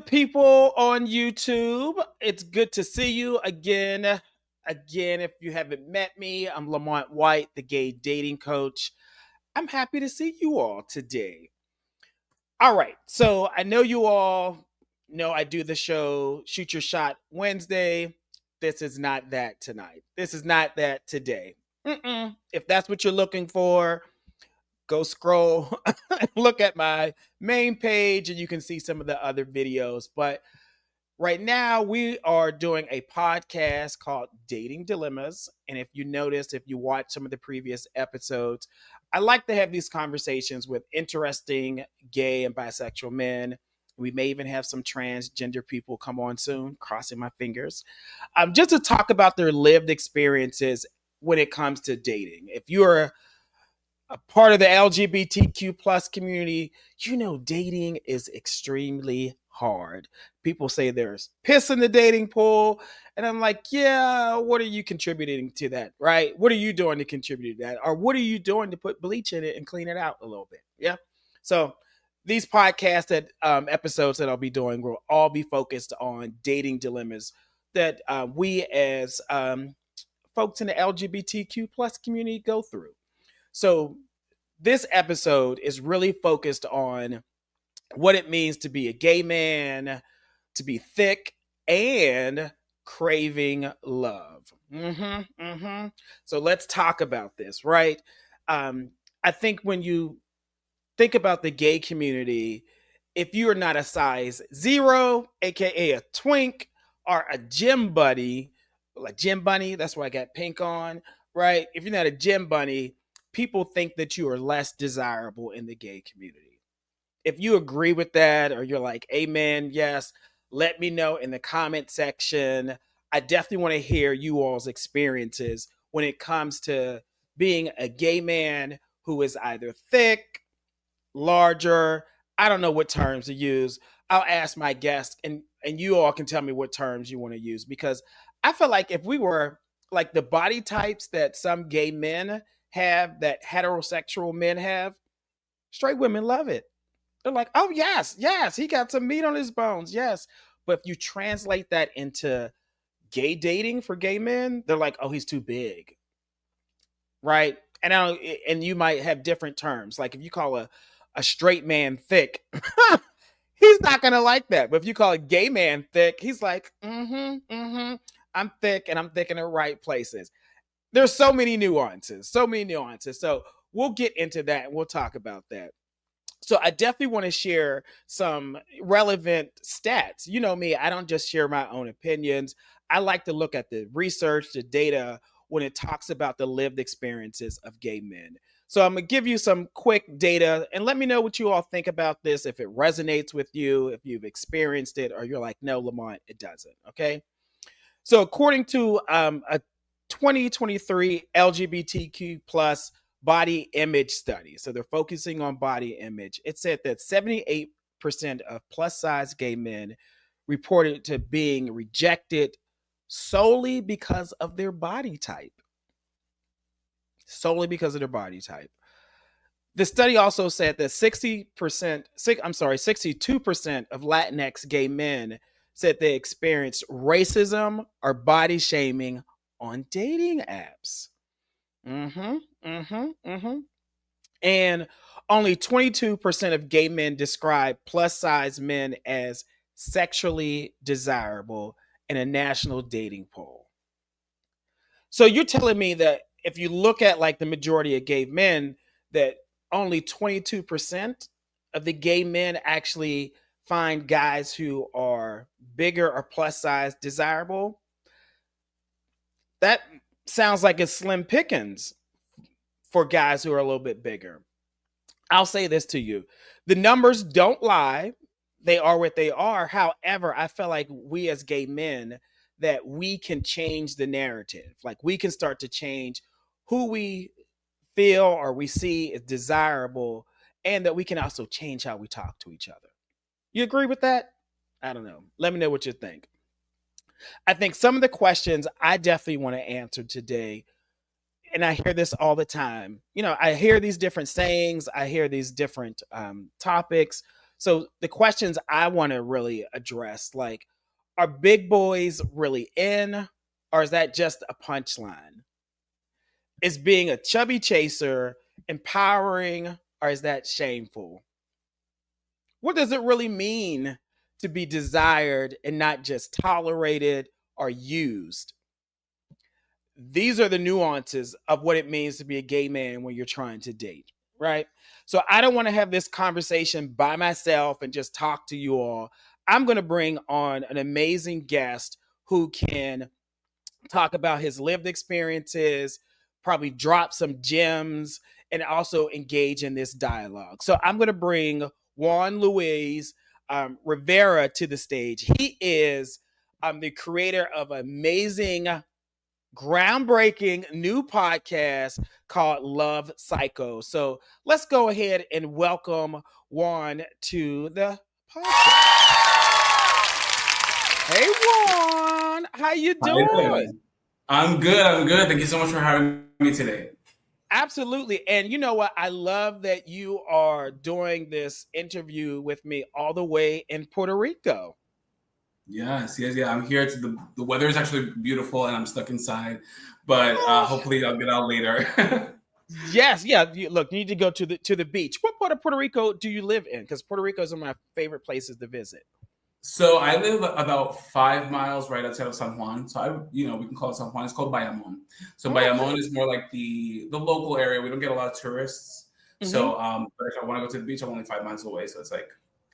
good people on YouTube? It's good to see you again. Again, if you haven't met me, I'm Lamont White, the gay dating coach. I'm happy to see you all today. All right, so I know you all know I do the show Shoot Your Shot Wednesday. This is not that tonight. This is not that today. If that's what you're looking for, go scroll and look at my main page and you can see some of the other videos. But right now, we are doing a podcast called Dating Dilemmas. And if you noticed, if you watched some of the previous episodes, I like to have these conversations with interesting gay and bisexual men. We may even have some transgender people come on soon, crossing my fingers, just to talk about their lived experiences when it comes to dating. If you're a part of the LGBTQ plus community, you know dating is extremely hard. People say there's piss in the dating pool, and I'm like, yeah, what are you contributing to that, right? What are you doing to contribute to that? Or what are you doing to put bleach in it and clean it out a little bit? Yeah. So these podcast episodes that I'll be doing will all be focused on dating dilemmas that we as folks in the LGBTQ plus community go through. So this episode is really focused on what it means to be a gay man, to be thick, and craving love. So let's talk about this, right? I think when you think about the gay community, if you are not a size zero, aka a twink, or a gym buddy, like gym bunny, that's why I got pink on, right? If you're not a gym bunny, people think that you are less desirable in the gay community. If you agree with that, or you're like, amen, yes, let me know in the comment section. I definitely want to hear you all's experiences when it comes to being a gay man who is either thick, larger. I don't know what terms to use. I'll ask my guests, and you all can tell me what terms you want to use, because I feel like if we were like the body types that some gay men have, that heterosexual men have, straight women love it. They're like, oh yes, yes, he got some meat on his bones, yes. But if you translate that into gay dating for gay men, they're like, oh, he's too big, right? And you might have different terms. Like if you call a straight man thick, he's not gonna like that. But if you call a gay man thick, he's like, I'm thick, and I'm thick in the right places. There's so many nuances, so many nuances. So we'll get into that and we'll talk about that. So I definitely want to share some relevant stats. You know me, I don't just share my own opinions. I like to look at the research, the data, when it talks about the lived experiences of gay men. So I'm going to give you some quick data and let me know what you all think about this, if it resonates with you, if you've experienced it, or you're like, no, Lamont, it doesn't. Okay. So according to a 2023 LGBTQ plus body image study, so they're focusing on body image, it said that 78% of plus size gay men reported to being rejected solely because of their body type. Solely because of their body type. The study also said that 62% of Latinx gay men said they experienced racism or body shaming on dating apps. And only 22% of gay men describe plus size men as sexually desirable in a national dating poll. So you're telling me that if you look at like the majority of gay men, that only 22% of the gay men actually find guys who are bigger or plus size desirable? That sounds like it's slim pickings for guys who are a little bit bigger. I'll say this to you. The numbers don't lie. They are what they are. However, I feel like we as gay men, that we can change the narrative. Like we can start to change who we feel or we see is desirable, and that we can also change how we talk to each other. You agree with that? I don't know. Let me know what you think. I think some of the questions I definitely want to answer today, and I hear this all the time. You know, I hear these different sayings, I hear these different topics. So the questions I want to really address, like, are big boys really in, or is that just a punchline? Is being a chubby chaser empowering, or is that shameful? What does it really mean to be desired and not just tolerated or used? These are the nuances of what it means to be a gay man when you're trying to date, right? So I don't want to have this conversation by myself and just talk to you all. I'm going to bring on an amazing guest who can talk about his lived experiences, probably drop some gems, and also engage in this dialogue. So I'm going to bring Juan Luis Rivera to the stage. He is the creator of amazing, groundbreaking new podcast called Love Psycho. So let's go ahead and welcome Juan to the podcast. Hey Juan, how you How you doing? doing? I'm good. I'm good. Thank you so much for having me today. Absolutely. And you know what? I love that you are doing this interview with me all the way in Puerto Rico. Yes, yes, yeah. I'm here. The weather is actually beautiful, and I'm stuck inside. But Oh, hopefully, I'll get out later. yes, yeah. Look, you need to go to the beach. What part of Puerto Rico do you live in? Because Puerto Rico is one of my favorite places to visit. So I live about 5 miles right outside of San Juan. So we can call it San Juan. It's called Bayamon. So Okay. Bayamon is more like the local area. We don't get a lot of tourists. Hmm. So, but if I want to go to the beach, I'm only 5 miles away. So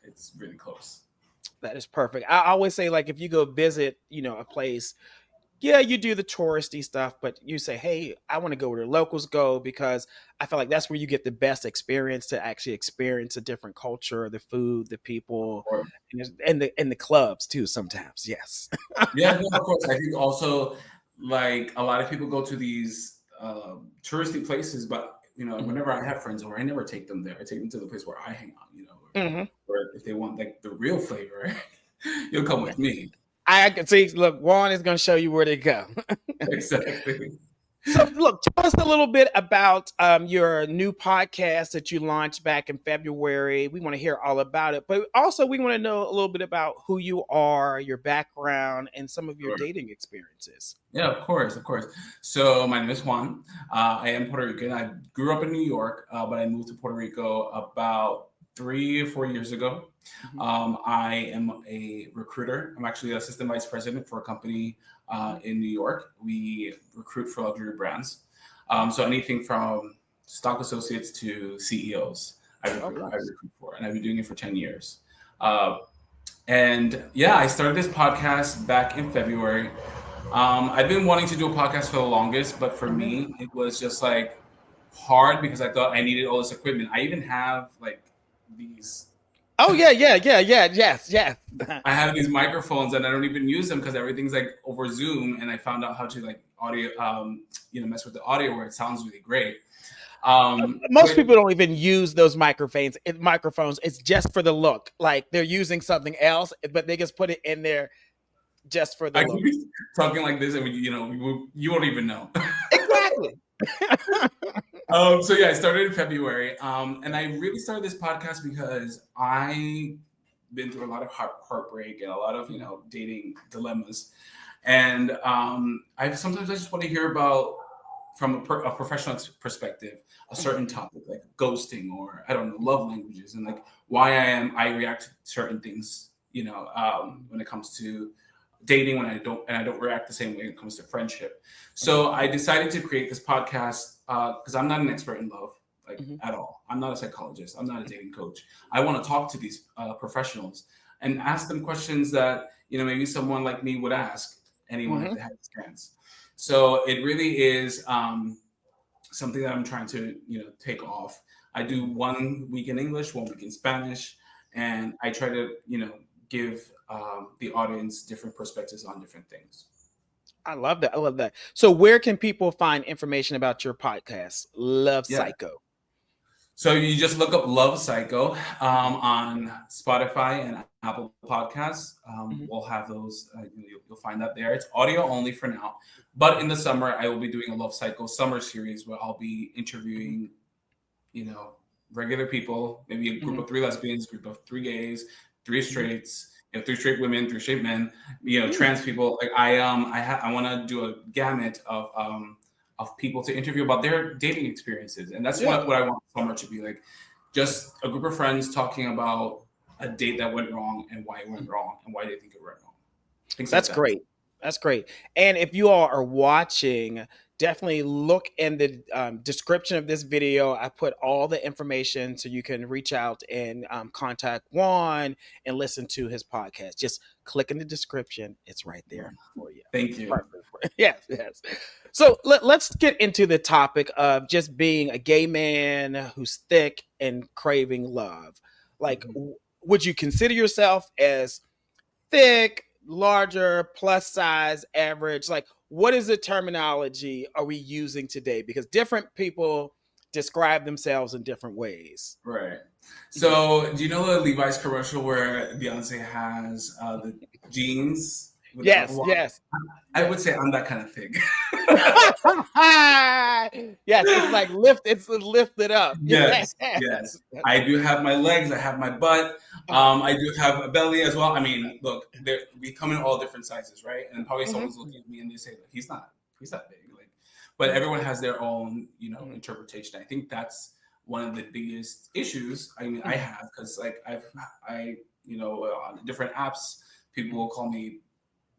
it's really close. That is perfect. I always say, like, if you go visit, a place, yeah, you do the touristy stuff, but you say, hey, I want to go where the locals go because I feel like that's where you get the best experience to actually experience a different culture, the food, the people, Or, and the clubs too. Sometimes, yes. Yeah, no, of course. I think also like a lot of people go to these touristy places, but whenever I have friends over, I never take them there. I take them to the place where I hang out. Hmm. Or if they want like the real flavor, you'll come with me. I can see. Look, Juan is going to show you where to go. Exactly. So, look, tell us a little bit about your new podcast that you launched back in February. We want to hear all about it, but also we want to know a little bit about who you are, your background, and some of your Sure. dating experiences. Yeah, of course, of course. So my name is Juan. I am Puerto Rican. I grew up in New York, but I moved to Puerto Rico about 3 or 4 years ago. Mhm. I am a recruiter. I'm actually assistant vice president for a company Mhm. in New York. We recruit for luxury brands. So anything from stock associates to CEOs, Oh, I nice. recruit for, and I've been doing it for 10 years. Uh, and yeah, I started this podcast back in February. I've been wanting to do a podcast for the longest, but for Mhm. me, it was just like hard because I thought I needed all this equipment. I even have like these. Oh, yeah, yeah, yeah, yeah, yes, yes. I have these microphones and I don't even use them because everything's like over Zoom. And I found out how to like audio, mess with the audio where it sounds really great. Most But people don't even use those microphones. It's just for the look. Like they're using something else, but they just put it in there just for the I could look. be talking like this, and you won't even know. Exactly. So yeah, I started in February, and I really started this podcast because I been through a lot of heartbreak and a lot of dating dilemmas, and I sometimes I just want to hear about from a professional perspective a certain topic like ghosting or I don't know love languages and like why I react to certain things when it comes to dating when I don't react the same way when it comes to friendship. Mhm. So I decided to create this podcast because I'm not an expert in love, like Mhm. at all. I'm not a psychologist. I'm not a dating coach. I want to talk to these professionals and ask them questions that maybe someone like me would ask anyone if Mhm. they had the chance. So it really is something that I'm trying to take off. I do Mhm. 1 week in English, 1 week in Spanish, and I try to give the audience different perspectives on different things. I love that. I love that. So, where can people find information about your podcast, Love Yeah. Psycho? So you just look up Love Psycho Mhm. on Spotify and Apple Podcasts. Mhm. We'll have those. You'll find that there. It's audio only for now, but in the summer I will be doing a Love Psycho summer series where I'll be Mhm. interviewing, you know, regular people, maybe a group Mhm. of 3 lesbians, group of 3 gays, 3 straights, 3 straight women, 3 straight men, Mm. trans people. Like I want to do a gamut of people to interview about their dating experiences, and that's Yeah. what I want summer to be like. Just a group of friends talking about a date that went wrong and why it went wrong and why they think it went wrong. Things like That's that. great. That's great. And if you all are watching, definitely look in the description of this video. I put all the information so you can reach out and contact Juan and listen to his podcast. Just click in the description. It's right there for you. Thank you. Perfect. Yes, yes. So let's get into the topic of just being a gay man who's thick and craving love. Like, Mhm. would you consider yourself as thick, larger, plus size, average? Like, what is the terminology are we using today? Because different people describe themselves in different ways. Right. Mhm. So, do you know the Levi's commercial where Beyonce has the jeans with the Yes, apple bottom? yes, I would yes. say I'm that kind of thing. Yes, it's like it's lifted up. Yes. Yes, yes. I do have my legs. I have my butt. Uh-huh. I do have a belly as well. I mean, look, we come in all different sizes, right? And probably Mhm. someone's looking at me and they say, he's not big." Like, but Mhm. everyone has their own, Mhm. interpretation. I think that's one of the biggest issues. I mean, I Mhm. have because like on different apps, people will call me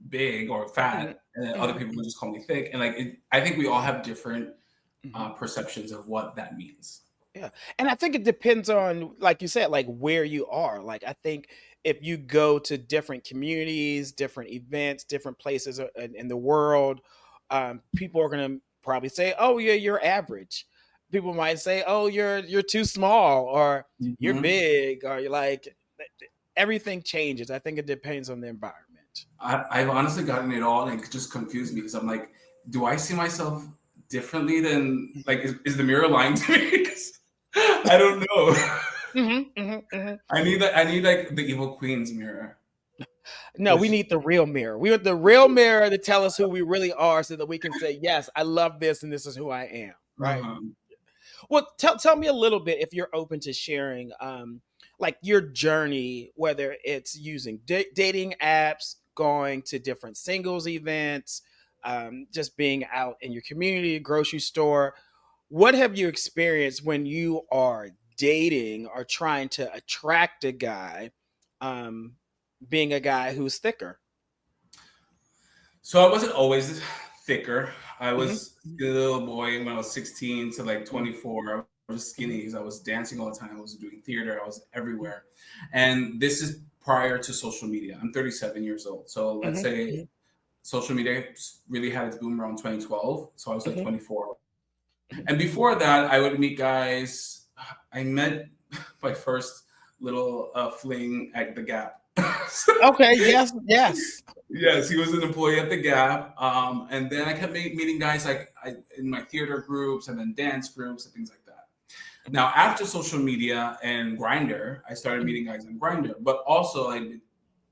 big or Mhm. fat, and then other Mhm. people will just call me thick. And like, I think we all have different Mhm. perceptions of what that means. Yeah. And I think it depends on, like you said, like where you are. Like, I think if you go to different communities, different events, different places in the world, people are going to probably say, oh, yeah, you're average. People might say, oh, you're too small, or you're Mhm. big, or you're like, everything changes. I think it depends on the environment. I've honestly gotten it all, and it just confused me because I'm like, do I see myself differently than like is the mirror lying to me? 'Cause I don't know. Hmm, hmm, hmm. I need like the evil queen's mirror, No, we which need the real mirror. We want the real mirror to tell us who we really are so that we can say, yes, I love this and this is who I am. Right. uh-huh. Well, tell me a little bit if you're open to sharing like your journey, whether it's using dating apps, going to different singles events, just being out in your community, grocery store. What have you experienced when you are dating or trying to attract a guy, um, being a guy who's thicker? So I wasn't always thicker. I Mhm, was a little boy when I was 16 to like mhm, 24. I was skinny mhm, because I was dancing all the time. I was doing theater. I was everywhere. And this is prior to social media. I'm 37 years old. So let's mhm, say mhm, social media really had its boom around 2012. So I was like mhm, 24. mhm. And before that, I would meet guys. I met my first little fling at the Gap. Okay, yes, yes. Yes, he was an employee at the Gap. And then I kept meeting guys in my theater groups and then dance groups and things like that. Mhm, Now, after social media and Grinder, I started mhm, meeting guys on Grinder, but also like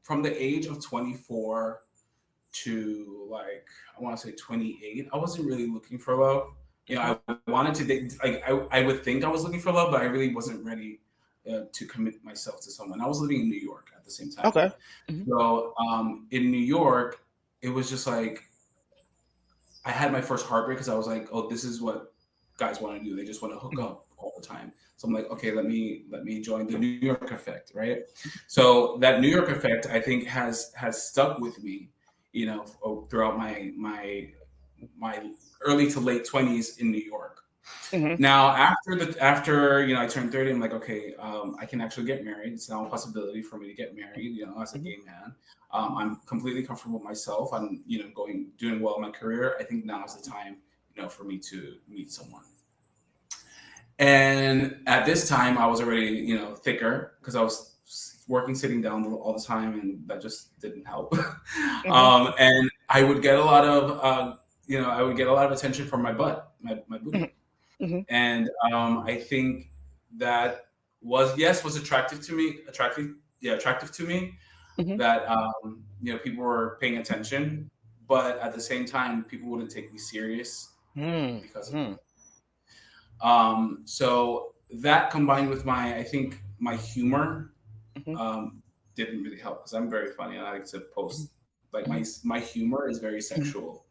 from the age of 24 to like I want to say 28, I wasn't really looking for love. mhm. I wanted to date. Like I would think I was looking for love, but I really wasn't ready to commit myself to someone. I was living in New York at the same time, Okay. Mhm, so in New York, it was just like I had my first heartbreak because I was like, oh, this is what guys want to do. They just want to hook mhm, up all the time. So I'm like, okay, let me join the New York effect, right? So that New York effect, I think, has stuck with me, throughout my early to late 20s in New York. mhm, Now, after I turned 30, I'm like, okay, I can actually get married. It's now a possibility for me to get married, as a mhm. gay man. I'm completely comfortable with myself. I'm, doing well in my career. I think now is the time, for me to meet someone. And at this time, I was already, thicker because I was working sitting down all the time, and that just didn't help. Mhm, And I would get a lot of, I would get a lot of attention from my butt, my mhm, booty, mhm, and I think that was attractive to me. mhm, That people were paying attention, but at the same time, people wouldn't take me serious mhm, because of mhm, so. that combined with I think my humor Mhm, um, didn't really help because I'm very funny and I like to mhm, post like mhm, my humor is very mhm, sexual,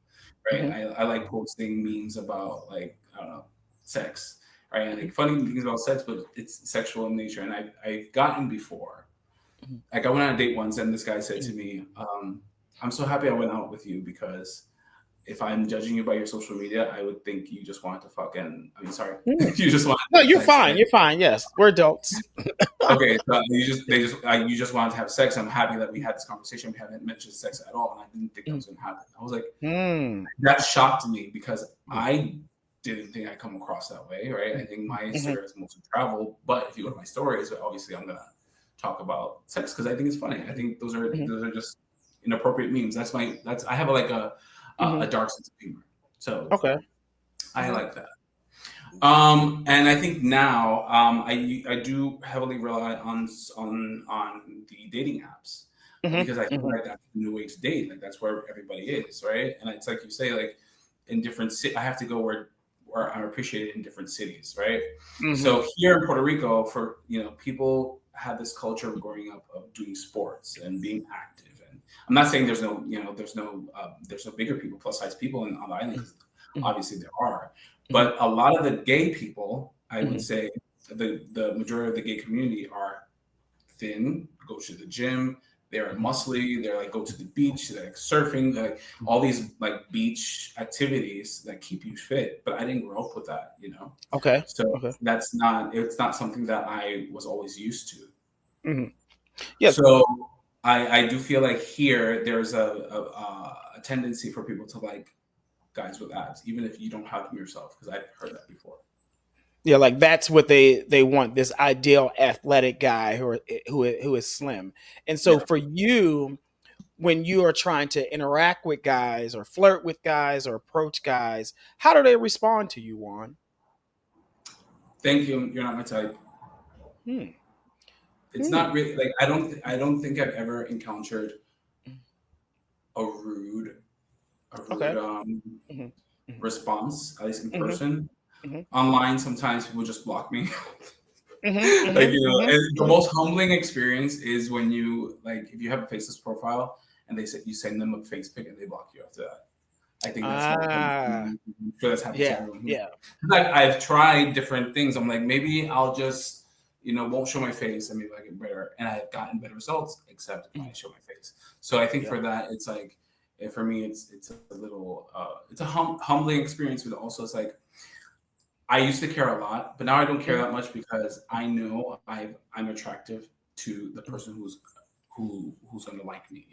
right? mhm, I like posting memes about like I don't know sex, right? And mhm, like funny things about sex, but it's sexual in nature. And I've gotten before. mhm, Like I went on a date once and this guy said to mhm. me, "I'm so happy I went out with you because if I'm judging you by your social media, I would think you just want to fuck and I mean sorry, Mm. you just want No, to have you're sex fine. and You're fine. Yes, we're adults. okay, so you just wanted to have sex. I'm happy that we had this conversation. We haven't mentioned sex at all, and I didn't think that was going to happen. I was like, Mm, that shocked me because mm, I didn't think I come across that way, right? I mm, think my mhm, Instagram is mostly travel, but if you go to my stories, obviously I'm gonna talk about sex because I think it's funny. I think mhm, those are just inappropriate memes. That's I have like a mhm. dark sense of humor, so Okay. I Mhm, like that. And I think now I do heavily rely on the dating apps mhm, because I feel mhm, like that's the new way to date. Like that's where everybody is, right? And it's like you say, like in different I have to go where I'm appreciated in different cities, right? mhm, So here in Puerto Rico, for people have this culture of growing up of doing sports and being active. And I'm not saying there's no bigger people, plus size people on the island because mhm, obviously there are, mhm, but a lot of the gay people, I would mhm, say, the majority of the gay community are thin, go to the gym, they're mhm, muscly, they're like go to the beach, they're like surfing, like all these like beach activities that keep you fit. But I didn't grow up with that. Okay. So Okay. it's not something that I was always used to. Mhm. Yeah. So I do feel like here there's a tendency for people to like guys with abs, even if you don't have them yourself, because I've heard that before. Yeah, like that's what they want, this ideal athletic guy who is slim. And so Yeah. for you, when you are trying to interact with guys or flirt with guys or approach guys, how do they respond to you, Juan? Thank you. You're not my type. Hmm. It's Hmm. not really like I don't think I've ever encountered a rude a rude Okay. Hmm. Hmm. response, at least in Hmm. person. Hmm. Online, sometimes people just block me. Hmm. Like Hmm. and the most humbling experience is when you like if you have a faceless profile and they say you send them a face pic and they block you after that. I think that's one of the Ah, I'm sure that's happened to yeah, everyone here. yeah. Like I've tried different things. I'm like, maybe I'll just, won't show my face and maybe I get better. And I've gotten better results, except if I Mhm. show my face. So I think Yeah. for that, it's like, for me, it's a little, it's a humbling experience, but also it's like I used to care a lot, but now I don't care Mhm. that much because I know I'm attractive to the Mhm. person who's going to like me.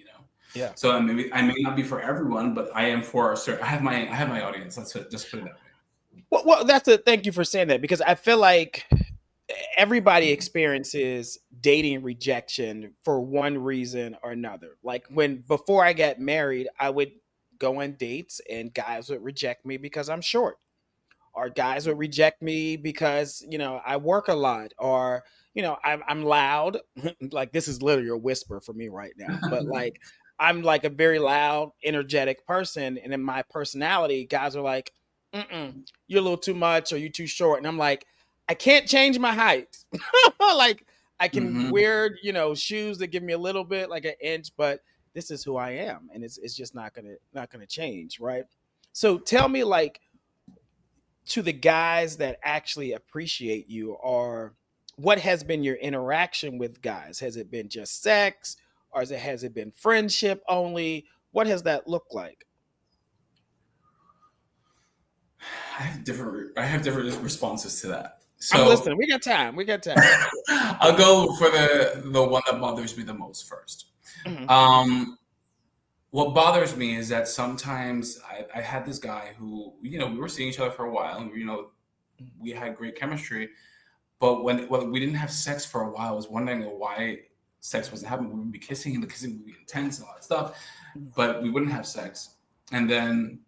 Yeah. So I may not be for everyone, but I am for a certain. I have my audience. Let's just put it that way. Well, that's a thank you for saying that, because I feel like everybody experiences dating rejection for one reason or another. Like when before I got married, I would go on dates and guys would reject me because I'm short, or guys would reject me because I work a lot, or I'm loud. Like this is literally a whisper for me right now, but like I'm like a very loud, energetic person, and in my personality, guys are like, "Mm-mm, you're a little too much, or you're too short," and I'm like, I can't change my height. Like I can Hmm. wear shoes that give me a little bit like an inch, but this is who I am, and it's just not gonna change, right? So tell me, like, to the guys that actually appreciate you, or what has been your interaction with guys? Has it been just sex, or has it been friendship only? What has that looked like? I have different responses to that. I'm So listening. We got time. We got time. I'll go for the one that bothers me the most first. Hmm. Um, what bothers me is that sometimes I had this guy who we were seeing each other for a while, and we had great chemistry. But when we didn't have sex for a while, I was wondering why sex wasn't happening. We would be kissing, and the kissing would be intense and all that stuff, but we wouldn't have sex. And then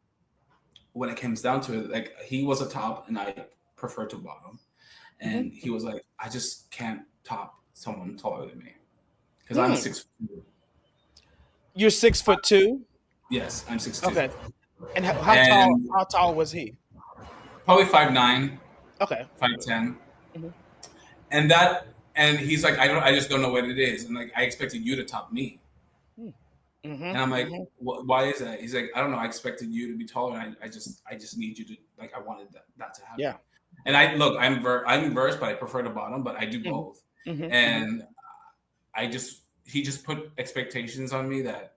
when it comes down to it, like he was a top, and I prefer to bottom. And he was like, I just can't top someone taller than me because I'm Hmm. 6'2". You're 6'2". Yes, I'm 6'2", Okay. And how tall? and How tall was he? probably 5'9", Okay. Okay. 5'10". and he's like, I just don't know what it is, and like I expected you to top me, Mm-hmm. and I'm like, Mm-hmm. why is that? He's like, I don't know, I expected you to be taller, and I just need you to like, I wanted that to happen. Yeah. And I'm versed, but I prefer the bottom, but I do Mm-hmm. both, Mm-hmm. Mm-hmm. and he just put expectations on me that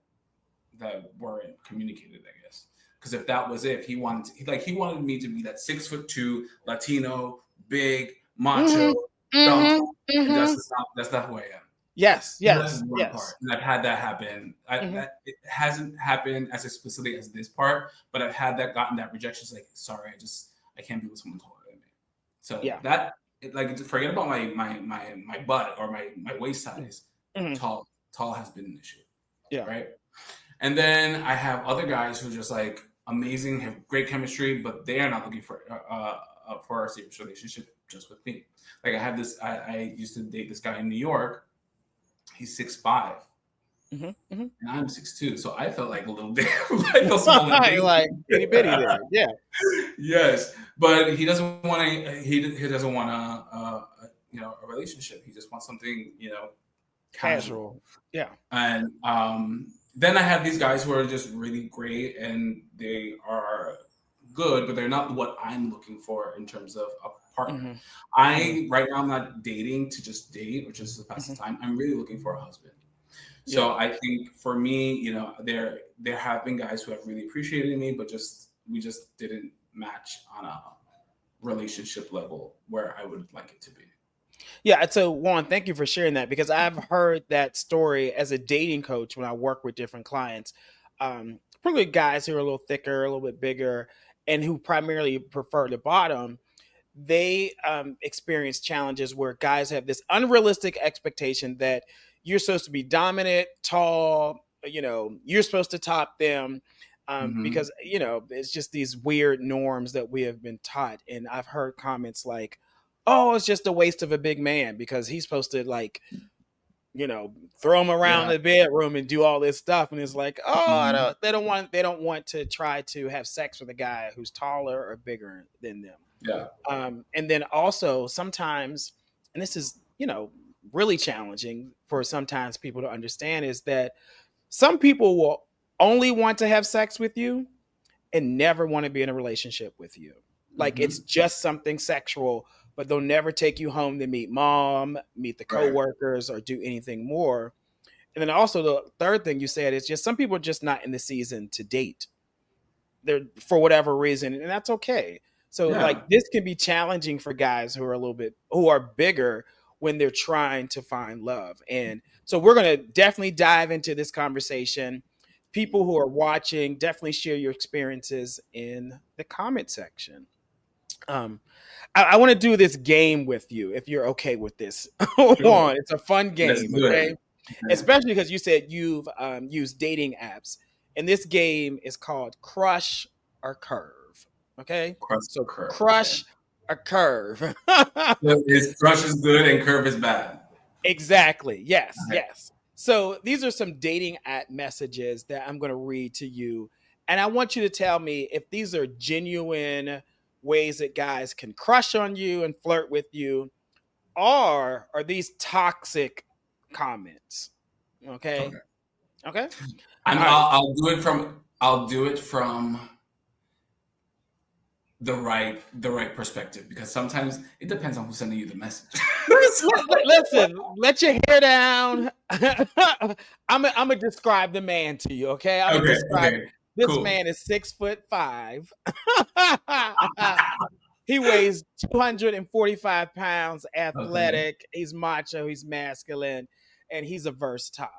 weren't communicated, I guess. Because if that was it, he wanted me to be that 6'2" Latino, big, macho, Mm-hmm. dumb, Mm-hmm. and Mm-hmm. that's not who I am. Yes. So that's Yes. one Yes. part, and I've had that happen. Mm-hmm. It hasn't happened as explicitly as this part, but I've had gotten that rejection. It's like, sorry, I can't be with someone taller than me. So Yeah. like, forget about my butt or my waist size. Mm-hmm. Tall has been an issue, Yeah. right? And then I have other guys who are just like amazing, have great chemistry, but they are not looking for a serious relationship just with me. Like I have this, I used to date this guy in New York. He's 6'5", Mm-hmm. Mm-hmm. and I'm 6'2", so I felt like a little bit, I felt small and Like dainty. itty bitty there. Yeah. Yes, but he doesn't want to. He doesn't want a relationship. He just wants something casual. Casual. Yeah. And then I have these guys who are just really great, and they are good, but they're not what I'm looking for in terms of a partner. Mm-hmm. Right now I'm not dating to just date or just to pass Mm-hmm. the time. I'm really looking for a husband. Yeah. So I think for me, there have been guys who have really appreciated me, but we just didn't match on a relationship level where I would like it to be. Yeah. So Juan, thank you for sharing that because I've heard that story as a dating coach when I work with different clients. Probably guys who are a little thicker, a little bit bigger, and who primarily prefer the bottom. They experience challenges where guys have this unrealistic expectation that you're supposed to be dominant, tall, you're supposed to top them. Mm-hmm. Because it's just these weird norms that we have been taught, and I've heard comments like, "Oh, it's just a waste of a big man because he's supposed to like throw him around Yeah. the bedroom and do all this stuff." And it's like, oh, Mm-hmm. they don't want to try to have sex with a guy who's taller or bigger than them. Yeah. And then also sometimes, and this is really challenging for sometimes people to understand, is that some people will only want to have sex with you and never want to be in a relationship with you. Like it's Mm-hmm. just something sexual, but they'll never take you home to meet mom, meet the Right. coworkers, or do anything more. And then also the third thing you said is just some people are just not in the season to date. They're for whatever reason, and that's okay. So Yeah. like this can be challenging for guys who are bigger when they're trying to find love. And so we're going to definitely dive into this conversation. People who are watching, definitely share your experiences in the comment section. Um, I want to do this game with you if you're okay with this. Sure. One, it's a fun Let's game, do it. okay? Okay. Especially because you said you've used dating apps. And this game is called Crush or Curve. Okay? Crust So curve. Okay. crush or curve. So his crush is good and curve is bad. Exactly. Yes, Okay. yes. So these are some dating app messages that I'm going to read to you. And I want you to tell me if these are genuine ways that guys can crush on you and flirt with you, or are these toxic comments? Okay. Okay. Okay. All right. I'll do it from the right perspective, because sometimes it depends on who's sending you the message. Listen, let your hair down. I'm gonna describe the man to you, okay? I'm gonna Okay, describe okay, this cool. man is 6'5". He weighs 245 pounds, Okay, athletic, he's macho, he's masculine, and he's a verse top.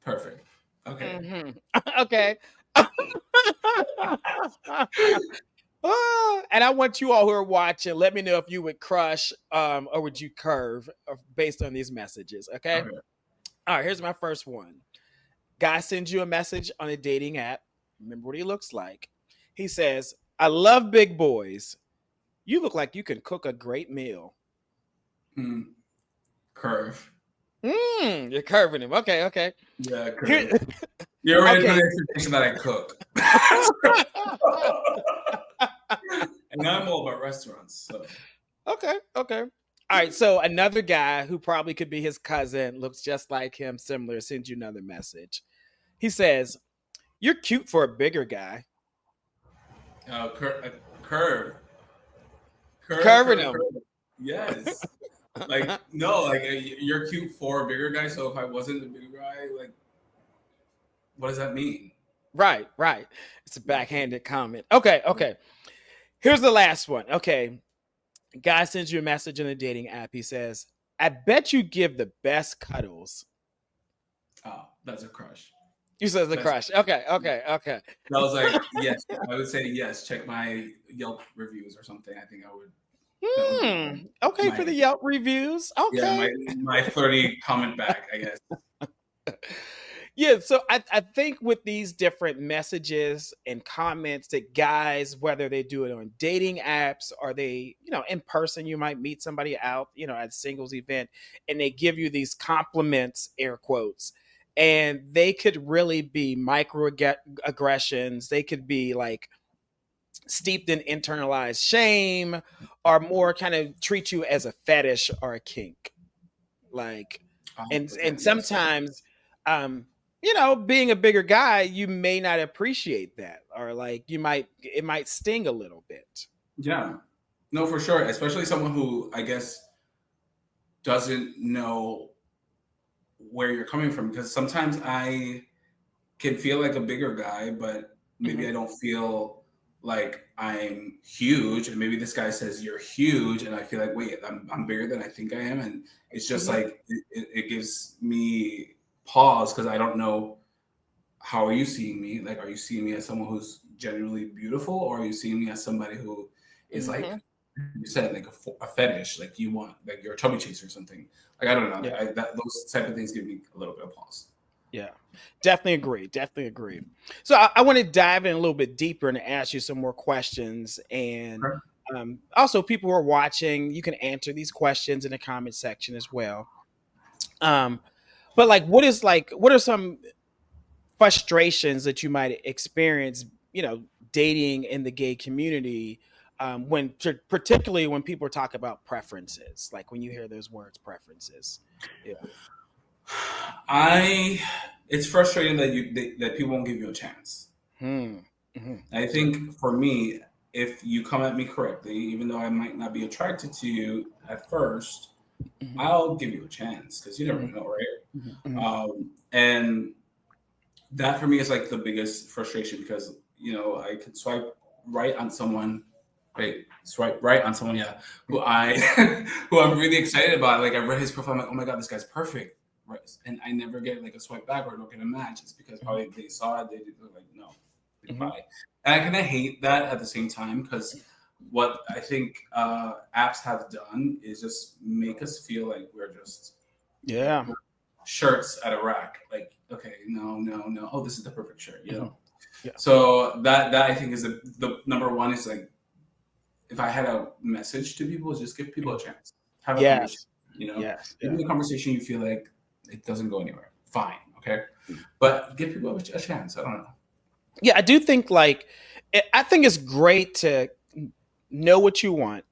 perfect. Okay. Hmm. Okay. And I want you all who are watching, let me know if you would crush or would you curve based on these messages. Okay. Okay. All right. Here's my first one. Guy sends you a message on a dating app. Remember what he looks like. He says, "I love big boys. You look like you can cook a great meal." Curve. You're curving him. Okay. Okay. Yeah, Here, curve. You already put okay. the expectation that I cook. And I'm all about restaurants. So Okay. Okay. All right, so another guy who probably could be his cousin, looks just like him, similar, sends you another message. He says, "You're cute for a bigger guy." Curve, curve, Curving curve, him. curve. Yes. Like no, like you're cute for a bigger guy. So if I wasn't a bigger guy, like what does that mean? Right, right. It's a backhanded comment. Okay, okay. Here's the last one. Okay. Guy sends you a message in a dating app. He says, "I bet you give the best cuddles." Oh, that's a crush. You said the That's crush. Okay, okay, okay. that was like yes. I would say yes. Check my Yelp reviews or something. I think I would. That would be Okay, for my the Yelp reviews. yeah Okay. my flirty comment back. I guess. Yeah, so I think with these different messages and comments that guys, whether they do it on dating apps or they, in person, you might meet somebody out, at a singles event, and they give you these compliments, air quotes, and they could really be microaggressions. They could be like steeped in internalized shame, or more kind of treat you as a fetish or a kink. Like, Okay. and Yes. sometimes, being a bigger guy, you may not appreciate that, or like it might sting a little bit. Yeah. No, for sure. Especially someone who I guess doesn't know where you're coming from because sometimes I can feel like a bigger guy, but maybe Mhm, I don't feel like I'm huge. And maybe this guy says you're huge, and I feel like wait, I'm bigger than I think I am, and it's just mhm, like it gives me pause because I don't know how are you seeing me. Like, are you seeing me as someone who's genuinely beautiful, or are you seeing me as somebody who is like mhm. you said, like a fetish, like you want, like you're a chubby chaser or something. Like I don't know, Yeah, those type of things give me a little bit of pause. yeah, definitely agree. Definitely agree. So I want to dive in a little bit deeper and ask you some more questions. And Okay. also, people who are watching, you can answer these questions in the comment section as well. Um, but like, what are some frustrations that you might experience, dating in the gay community, when particularly when people talk about preferences, like when you hear those words, preferences. Yeah. I it's frustrating that that people won't give you a chance. Hmm. Hmm. I think for me, if you come at me correctly, even though I might not be attracted to you at first, Hmm. I'll give you a chance because you never Hmm. know, right? Hmm. And that for me is like the biggest frustration because I could swipe right on someone, right? Swipe right on someone, yeah, who I who I'm really excited about. Like I read his profile, I'm like, oh my god, this guy's perfect, right? And I never get like a swipe back or don't get a match. It's because Hmm. probably they saw it, they're like, no, Hmm. goodbye. And I kind of hate that at the same time because what I think apps have done is just make us feel like we're just like Yeah. shirts at a rack. Like, okay, no, no, no. Oh, this is the perfect shirt, you Hmm. know. Yeah. So that I think is the number one is like if I had a message to people is just give people a Mhm. chance, have a conversation. Yes. You know, Yes. even Yeah. the conversation you feel like it doesn't go anywhere. Fine, okay, Mm. but give people a chance. I don't know. Yeah, I do think like I think it's great to know what you want.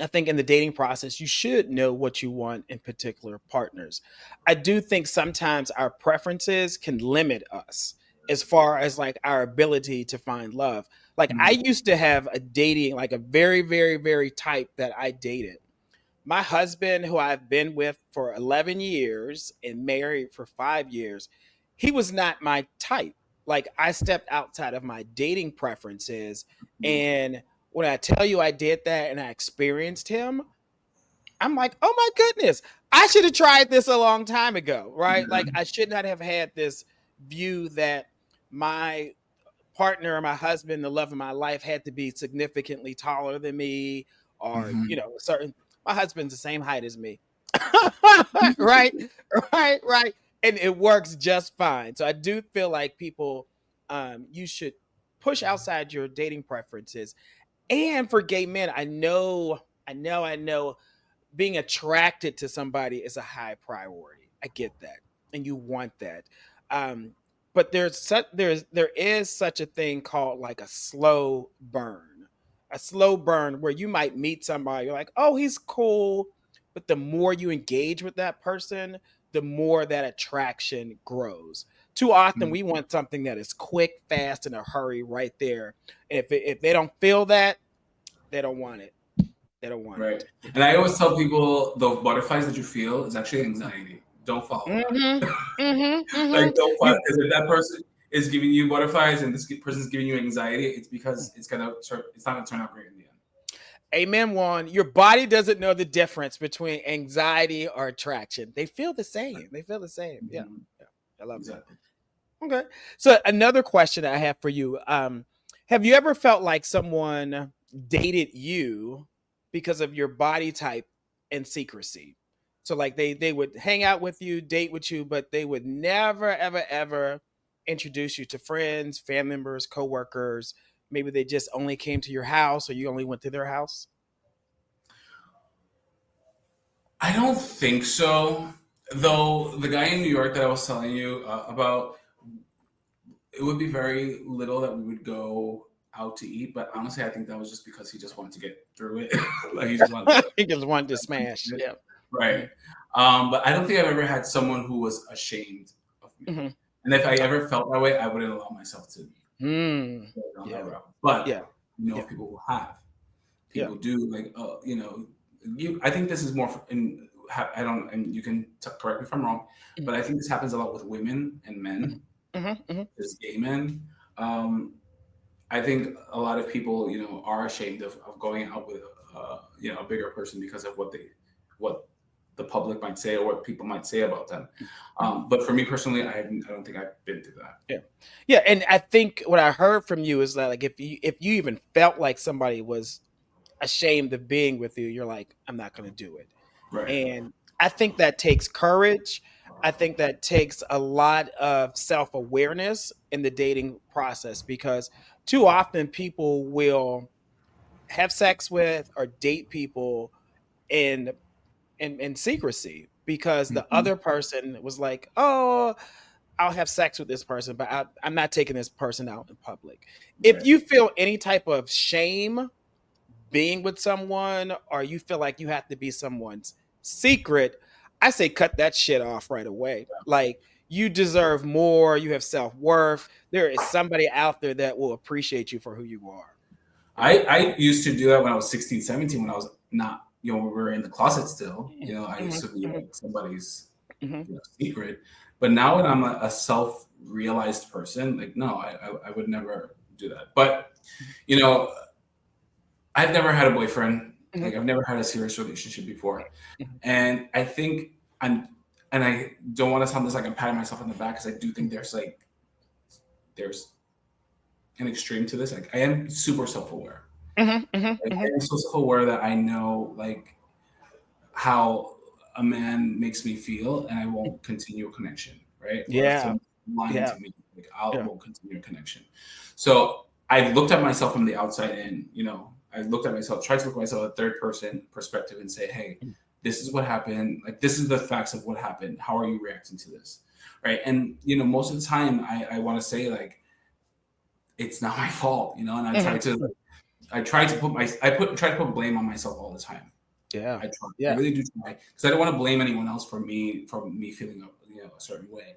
I think in the dating process, you should know what you want in particular partners. I do think sometimes our preferences can limit us as far as like our ability to find love. Like I Mm-hmm. used to have a dating, like a very, very, very type that I dated. My husband, who I've been with for 11 years and married for 5 years, he was not my type. Like I stepped outside of my dating preferences. And when I tell you I did that and I experienced him, I'm like, oh my goodness, I should have tried this a long time ago, right? Like I should not have had this view that my partner or my husband, the love of my life, had to be significantly taller than me, or Mm-hmm. certain. My husband's the same height as me, right, right, and it works just fine. So I do feel like people, you should push outside your dating preferences. And for gay men, I know being attracted to somebody is a high priority. I get that, and you want that. Um, but there is such a thing called like a slow burn, where you might meet somebody. You're like, oh, he's cool. but the more you engage with that person, the more that attraction grows. Too often Mm, we want something that is quick, fast, in a hurry right there. And if they don't feel that, they don't want it. They don't want right. it. And I always tell people the butterflies that you feel is actually anxiety. Don't follow Mm-hmm. that. Mm-hmm. Like, Mm-hmm. don't follow, You because if that person is giving you butterflies and this person's giving you anxiety, it's because it's not gonna turn out great in the end. Amen, Juan. Your body doesn't know the difference between anxiety or attraction. They feel the same. They feel the same. Yeah. Mhm. Yeah. I love that. Exactly. Okay. So another question I have for you. Have you ever felt like someone dated you because of your body type and secrecy? So like they would hang out with you, date with you, but they would never, ever, ever introduce you to friends, family members, coworkers. Maybe they just only came to your house or you only went to their house. I don't think so. Though the guy in New York that I was telling you about, it would be very little that we would go out to eat. But honestly, I think that was just because he just wanted to get through it. Like he just wanted to. He just wanted to smash. Yeah. Right. Mhm. But I don't think I've ever had someone who was ashamed of me. Mhm. And if I ever felt that way, I wouldn't allow myself to Mm. go down that Yeah. route. But Yeah. you know, Yeah. people who have, Yeah. people do like, I think this is more in. I don't, and you can correct me if I'm wrong, Mhm. but I think this happens a lot with women and men. Mhm. Mhm. Mhm. As gay men. Um, I think a lot of people, are ashamed of going out with, a bigger person because of what the public might say or what people might say about them. Mhm. But for me personally, I don't think I've been through that. Yeah. Yeah, and I think what I heard from you is that like if you even felt like somebody was ashamed of being with you, you're like, I'm not going to do it. Right. And I think that takes courage. I think that takes a lot of self-awareness in the dating process because too often people will have sex with or date people in in secrecy because the Hmm. other person was like, "Oh, I'll have sex with this person, but I'm not taking this person out in public." If Right. you feel any type of shame being with someone, or you feel like you have to be someone's secret, I say cut that shit off right away. Like you deserve more. You have self worth. There is somebody out there that will appreciate you for who you are. I used to do that when I was 16, 17, when I was not, when we were in the closet still. I used Mhm, to be mhm, like somebody's mhm, secret. But now when I'm a self-realized person, like no, I would never do that. But you know, I've never had a boyfriend. mhm, Like I've never had a serious relationship before, mhm, and I think and I don't want to sound this like I'm patting myself on the back because I do think there's an extreme to this. Like I am super self-aware. mhm, mhm, Like I mhm. am so self-aware that I know like how a man makes me feel, and I won't continue a connection, right? Or if Yeah, someone's lying yeah, to me, like I yeah. won't continue a connection. So I looked at myself from the outside in. I looked at myself, tried to look at myself a third person perspective, and say, hey, this is what happened. Like this is the facts of what happened. How are you reacting to this, right? And most of the time, I want to say like it's not my fault, and Mhm. I try to put try to put blame on myself all the time. Yeah, I try. I yeah. really do try because I don't want to blame anyone else for me feeling a certain way.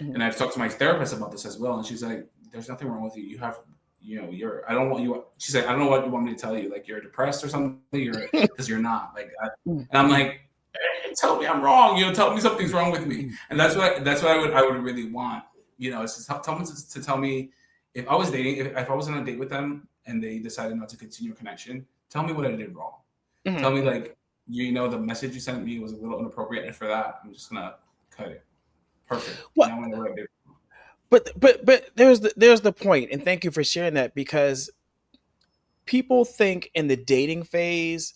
Mhm. And I've talked to my therapist about this as well, and she's like, "There's nothing wrong with you. You have, you're. I don't want you." She's like, "I don't know what you want me to tell you. Like you're depressed or something. You're because you're not. Mhm. And I'm like, tell me I'm wrong. Tell me something's wrong with me. Mhm. And that's what I would really want. It's to tell me to tell me if I was dating, if I was on a date with them and they decided not to continue a connection, tell me what I did wrong. Tell Mhm. me Mhm. like the message you sent me was a little inappropriate, and for that, I'm just gonna cut it. Perfect. Well, Now I know what I did. but there's the point, and thank you for sharing that because people think in the dating phase,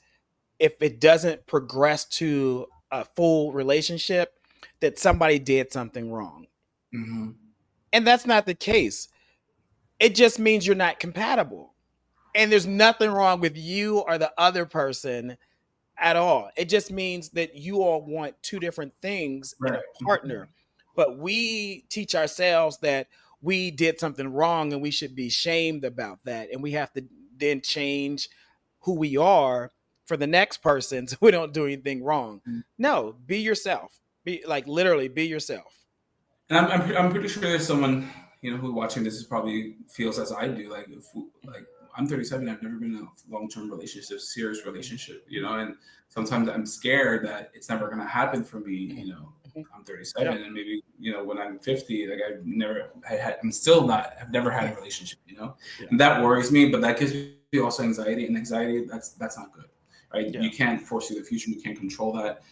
if it doesn't progress to a full relationship, that somebody did something wrong, Mm-hmm. and that's not the case. It just means you're not compatible, and there's nothing wrong with you or the other person at all. It just means that you all want two different things in Right. a partner. But we teach ourselves that we did something wrong and we should be shamed about that. And we have to then change who we are for the next person so we don't do anything wrong. Mhm. No, be yourself. Be like literally be yourself. And I'm pretty sure there's someone who watching this is probably feels as I do. Like like I'm 37, I've never been in a long-term relationship, serious relationship, and sometimes I'm scared that it's never going to happen for me. I'm 37, Yeah. and maybe when I'm 50, like I'm still not. I've never had a relationship, Yeah. and that worries me. But that gives me also anxiety, and anxiety that's not good, right? Yeah. You can't foresee the future. You can't control that.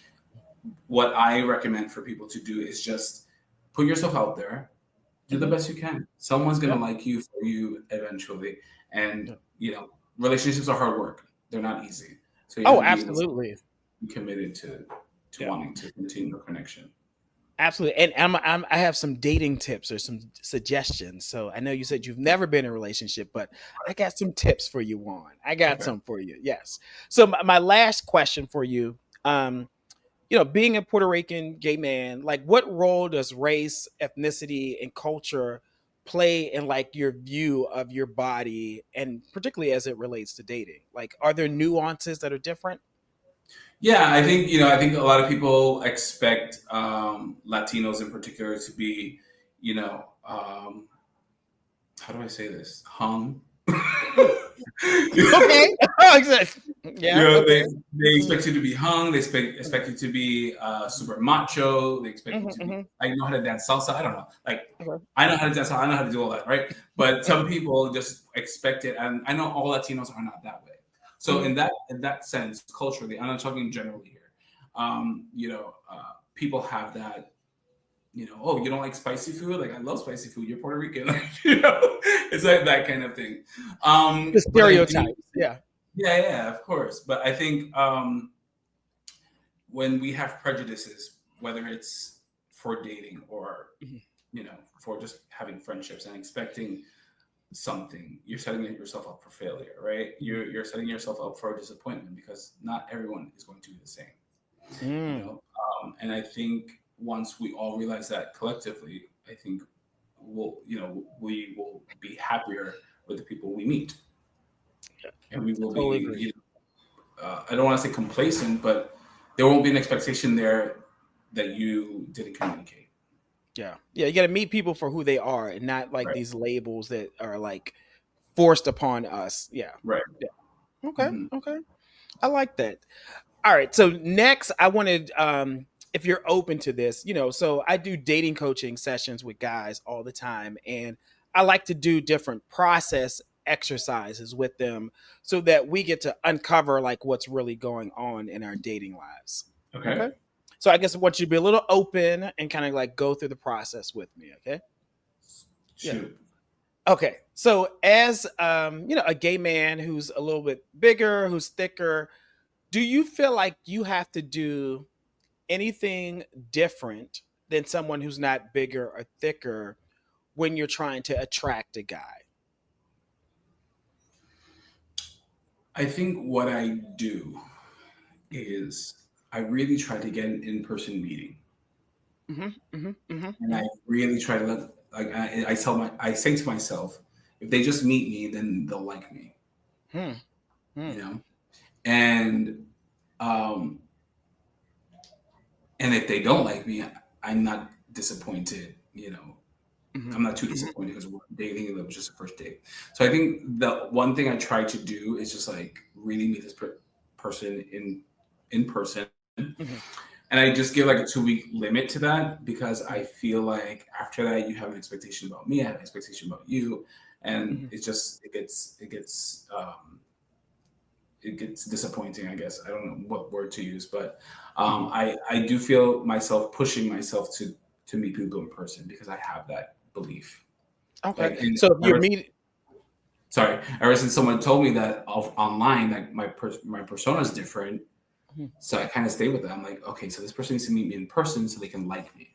What I recommend for people to do is just put yourself out there, do the best you can. Someone's gonna Yeah. like you for you eventually, and Yeah. relationships are hard work. They're not easy, so you have Oh, to be able to absolutely. be committed to Yeah. wanting to continue a connection. Absolutely. And I have some dating tips or some suggestions. So I know you said you've never been in a relationship, but I got some tips for you, Juan. I got Okay. some for you. Yes. So my last question for you, being a Puerto Rican gay man, like what role does race, ethnicity, and culture play in like your view of your body and particularly as it relates to dating? Like, are there nuances that are different? Yeah, I think a lot of people expect Latinos in particular to be, how do I say this? Hung. Okay. Exactly. Yeah. Okay. They expect you to be hung. They expect you to be super macho. They expect you to be. Hmm. I know how to dance salsa. I don't know. Like Okay. I know how to dance. I know how to do all that, right? But some people just expect it, and I know all Latinos are not that way. So Mhm. in that sense, culturally, I'm not talking generally here. People have that. Oh, you don't like spicy food? Like I love spicy food. You're Puerto Rican, it's like that kind of thing. The But I think stereotypes. Yeah. yeah, of course. But I think when we have prejudices, whether it's for dating or Mhm. for just having friendships and expecting something, you're setting yourself up for failure, right? You're setting yourself up for disappointment because not everyone is going to be the same, Mm. and I think once we all realize that collectively, I think we will be happier with the people we meet, and we I will totally be agree. I don't want to say complacent, but there won't be an expectation there that you didn't communicate. Yeah. Yeah. You got to meet people for who they are and not like Right. these labels that are like forced upon us. Yeah. Right. Yeah. Okay. Hmm. Okay. I like that. All right. So next, I wanted, if you're open to this, so I do dating coaching sessions with guys all the time, and I like to do different process exercises with them so that we get to uncover like what's really going on in our dating lives. Okay. Okay. So I guess I want you to be a little open and kind of like go through the process with me. Okay. Yeah. Shoot. Okay. So as a gay man who's a little bit bigger, who's thicker, do you feel like you have to do anything different than someone who's not bigger or thicker when you're trying to attract a guy? I think what I do is I really try to get an in-person meeting, Hmm. Hmm. Hmm. and I really try to let like I say to myself, if they just meet me, then they'll like me, Hmm. you Hmm. know, and um, and if they don't like me, I'm not disappointed, Hmm. I'm not too Hmm. disappointed because we're dating and that was just a first date. So I think the one thing I try to do is just like really meet this person in person, Hmm. and I just give like a 2 week limit to that because I feel like after that you have an expectation about me, I have an expectation about you, and Hmm. it's just it gets disappointing. I guess I don't know what word to use, but Hmm. I do feel myself pushing myself to meet people in person because I have that belief. Okay. Like, and So if you're meeting, sorry, ever since someone told me that online, like my persona is different, so I kind of stay with that. I'm like, okay, so this person needs to meet me in person so they can like me.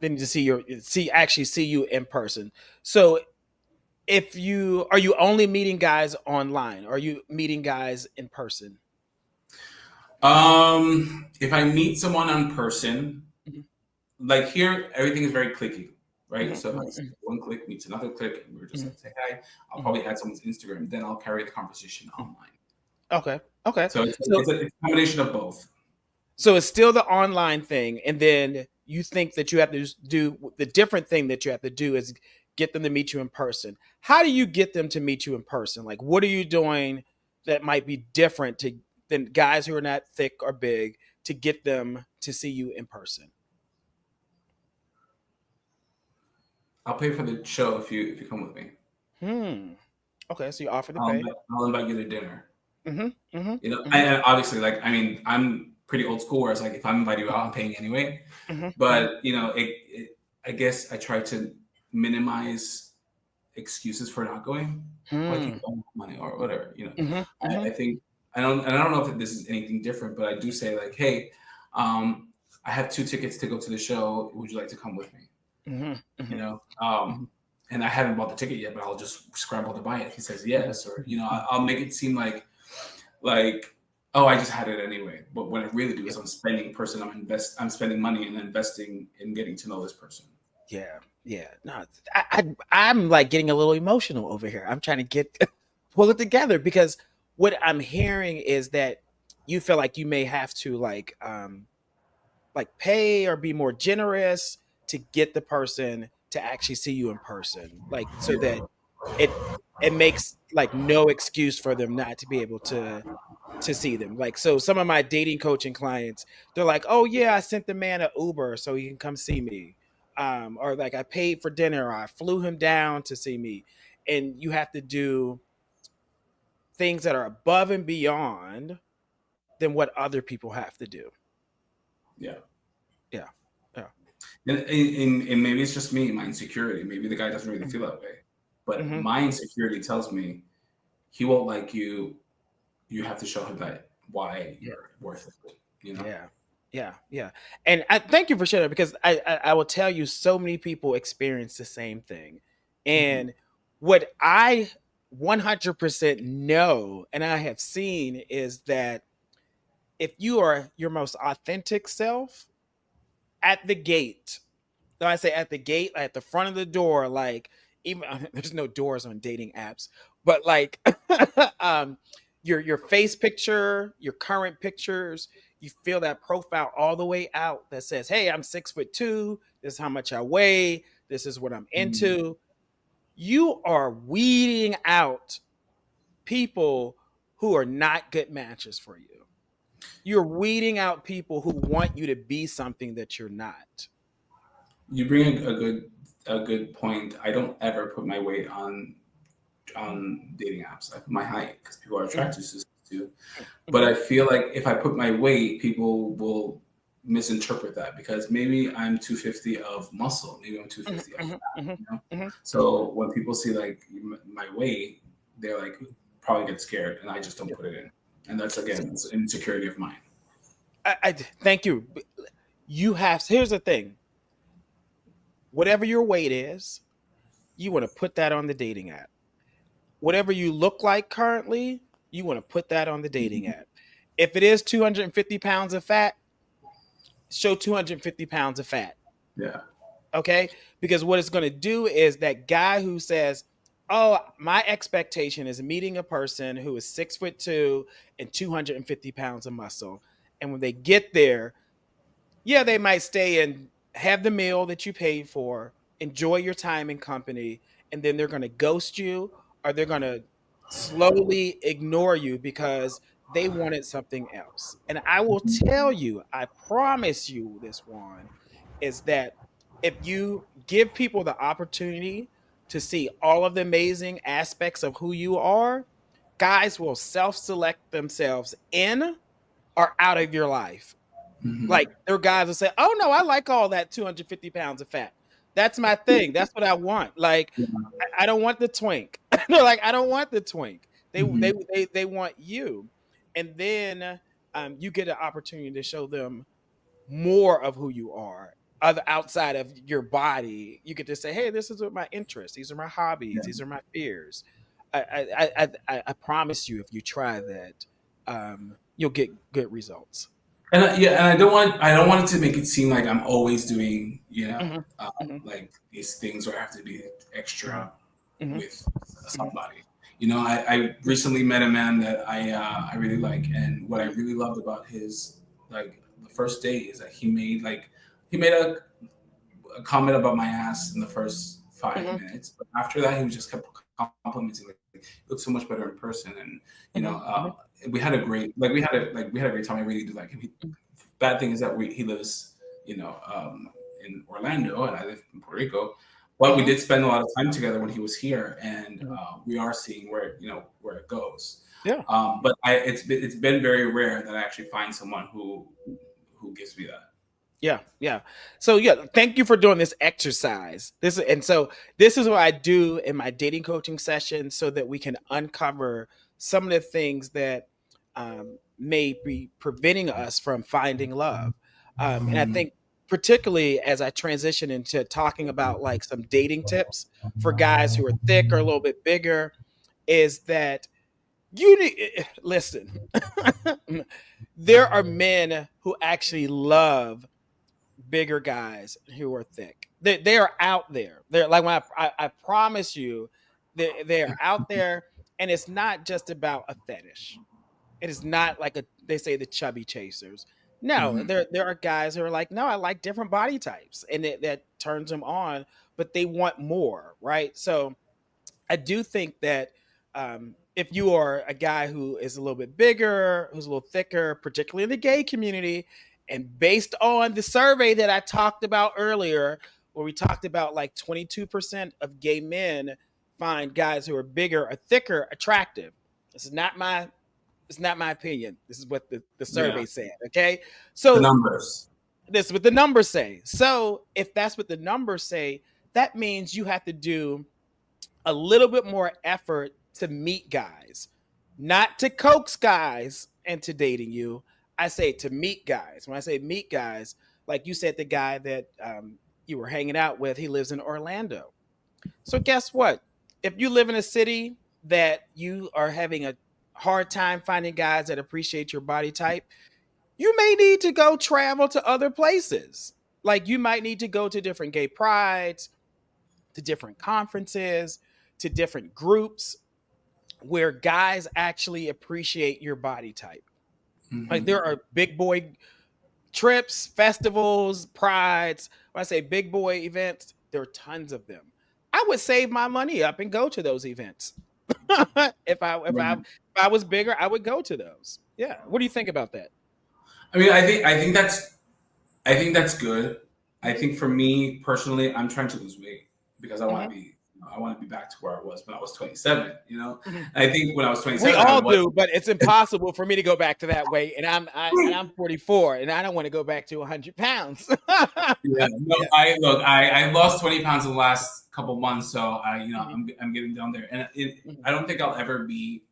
then to see you in person. So if you are you only meeting guys online? Are you meeting guys in person? If I meet someone in person, Mhm. like here, everything is very clicky, right? Mhm. So if I Mhm. one click meets another click, and we're just Mhm. like say hi, I'll Mhm. probably add someone's Instagram, then I'll carry the conversation online. Okay. Okay. So it's, So it's, a, it's a combination of both. so it's still the online thing, and then you think that you have to do the different thing that you have to do is get them to meet you in person. How do you get them to meet you in person? Like, what are you doing that might be different to than guys who are not thick or big to get them to see you in person? I'll pay for the show if you come with me. Hmm. Okay, so you offer to I'll pay. invite, I'll invite you to dinner. Mm-hmm. Mm-hmm. Mm-hmm. And obviously, like, I mean, I'm pretty old school, where it's like if I'm inviting you out, I'm paying anyway. Mm-hmm. Mm-hmm. But I guess I try to minimize excuses for not going. Well, I Hmm. can't go with money or whatever. Mm-hmm. I Mm-hmm. think I don't know if this is anything different, but I do say like, hey, I have 2 tickets to go to the show. Would you like to come with me? Mm-hmm. You know, Mm-hmm. and I haven't bought the ticket yet, but I'll just scramble to buy it if he says Mm-hmm. yes, or I'll make it seem like oh, I just had it anyway. But what I really do Yeah. is I'm spending money and investing in getting to know this person. Yeah. Yeah. No, I'm like getting a little emotional over here. I'm trying to get pull it together because what I'm hearing is that you feel like you may have to like pay or be more generous to get the person to actually see you in person, like so that it it makes like no excuse for them not to be able to see them. Like, so some of my dating coaching clients, they're like, "Oh yeah, I sent the man an Uber so he can come see me." Or like I paid for dinner, or I flew him down to see me. And you have to do things that are above and beyond than what other people have to do. Yeah. Yeah. Yeah. And maybe it's just me, my insecurity. Maybe the guy doesn't really feel that way. But Mm-hmm. my insecurity tells me he won't like you. You have to show him that why Yeah. you're worth it. Yeah. Yeah. Yeah. And I thank you for sharing because I will tell you so many people experience the same thing. Mhm. And what I 100% know and I have seen is that if you are your most authentic self at the gate, so I say at the gate, at the front of the door, like even there's no doors on dating apps, but like um your face picture, your current pictures, you fill that profile all the way out that says, "Hey, I'm 6'2". This is how much I weigh. This is what I'm Mhm. into." You are weeding out people who are not good matches for you. You're weeding out people who want you to be something that you're not. You bring a good point. I don't ever put my weight on dating apps. I put my height because people are Mhm, attracted to. But mhm, I feel like if I put my weight, people will misinterpret that because maybe I'm 250 of muscle, maybe I'm mhm, 250 of mhm, fat. mhm, mhm, So when people see like my weight, they're like probably get scared, and I just don't yeah. put it in. And that's So, again, it's an insecurity of mine. I thank you. You have. Here's the thing. Whatever your weight is, you want to put that on the dating app. Whatever you look like currently, you want to put that on the dating Mhm. app. If it is 250 pounds of fat, show 250 pounds of fat. Yeah. Okay, because what it's going to do is that guy who says, "Oh, my expectation is meeting a person who is 6'2" and 250 pounds of muscle," and when they get there, yeah, they might stay and have the meal that you paid for, enjoy your time in company, and then they're going to ghost you, or they're going to slowly ignore you because they wanted something else. And I will tell you, I promise you this one, is that if you give people the opportunity to see all of the amazing aspects of who you are, guys will self select themselves in or out of your life. Hmm. Like, there are guys that say, "Oh no, I like all that 250 pounds of fat. That's my thing. That's what I want." Like, I don't want the twink. They're like, "I don't want the twink." They they Hmm. they want you, and then you get an opportunity to show them more of who you are, other outside of your body. You get to say, "Hey, this is what my interests. These are my hobbies. Yeah. These are my fears." I promise you, if you try that, you'll get good results. And I don't want it to make it seem like I'm always doing, Mhm, mhm, like these things where I have to be mhm, extra mhm, with mhm, somebody. I recently met a man that I really like, and what I really loved about his like the first day is that he made a comment about my ass in the first five Mm-hmm. minutes, but after that he just kept complimenting like you look so much better in person, and Mm-hmm. we had a great we had a great time. I really do like him. Bad thing is that he lives you know in Orlando and I live in Puerto Rico. But we Mm-hmm. did spend a lot of time together when he was here, and Mm-hmm. we are seeing where it goes. Yeah. But it's been very rare that I actually find someone who gives me that. Yeah, yeah. So yeah, thank you for doing this exercise. This is what I do in my dating coaching session so that we can uncover some of the things that may be preventing us from finding love. And I Mhm. think particularly as I transition into talking about like some dating tips for guys who are thick or a little bit bigger, is that you need listen. There are men who actually love bigger guys who are thick. They are out there. They're like when I promise you, they are out there, and it's not just about a fetish. It is not like they say the chubby chasers. No, Mhm. there are guys who are like, no, I like different body types, and that turns them on, but they want more, right? So I do think that if you are a guy who is a little bit bigger, who's a little thicker, particularly in the gay community, and based on the survey that I talked about earlier, where we talked about like 22% of gay men find guys who are bigger or thicker attractive. This is not my it's not my opinion. This is what the Yeah, survey said. Okay. the So numbers. this is what the numbers say. So if that's what the numbers say, that means you have to do a little bit more effort to meet guys, not to coax guys into dating you. I say to meet guys. When I say meet guys, like you said, the guy that you were hanging out with, he lives in Orlando. So guess what? If you live in a city that you are having a hard time finding guys that appreciate your body type, you may need to go travel to other places. Like you might need to go to different gay prides, to different conferences, to different groups where guys actually appreciate your body type. Like Hmm. there are big boy trips, festivals, prides. When I say big boy events, there are tons of them. I would save my money up and go to those events. If I was bigger, I would go to those. Yeah. What do you think about that? I mean, I think that's good. I think for me personally, I'm trying to lose weight because Hmm. I want to be back to where I was when I was 27. Hmm. And I think when I was We 27, I all was. do, but it's impossible for me to go back to that weight. And I'm 44, and I don't want to go back to 100 pounds. Yeah, no, Yeah. I lost 20 pounds in the last couple months, so Mhm, I'm getting down there, and mhm, I don't think I'll ever be